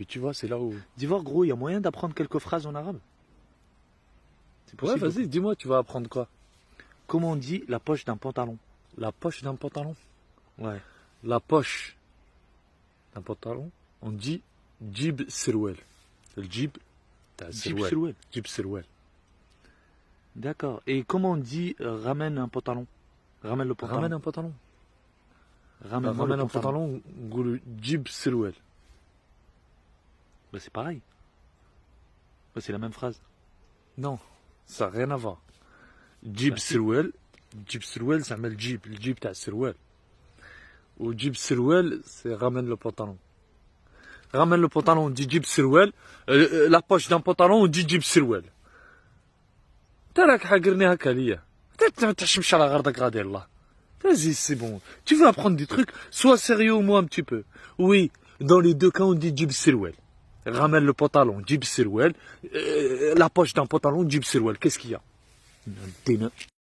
Et tu vois, c'est là où... D'Ivoire, gros, il y a moyen d'apprendre quelques phrases en arabe? C'est Ouais, possible? vas-y, dis-moi, tu vas apprendre quoi? Comment on dit la poche d'un pantalon? La poche d'un pantalon. Ouais. La poche d'un pantalon, on dit jib sirwel. Le jib, t'as Jib sirwel. Sirwel. Jib sirwel. D'accord. Et comment on dit ramène un pantalon? Ramène le pantalon. Ramène un pantalon. Ramène-moi Ramène le un pantalon. pantalon, goulou jib sirwel. Bah, c'est pareil. Bah, c'est la même phrase. Non, ça n'a rien à voir. Jib Bah, si. sirwel, ça met le jib t'as sirwel. Ou jib sirwel, c'est ramène le pantalon. Ramène le pantalon, on dit jib sirwel. La poche d'un pantalon, on dit jib sirwel. T'as là حاقرني هكا ليا. تمشي على غردك غادي الله. Vas-y, c'est bon. Tu veux apprendre des trucs, sois sérieux au moins un petit peu. Oui, dans les deux cas, on dit jib sirwel. Ramène le pantalon, jib sirwel. La poche d'un pantalon, jib sirwel. Qu'est-ce qu'il y a?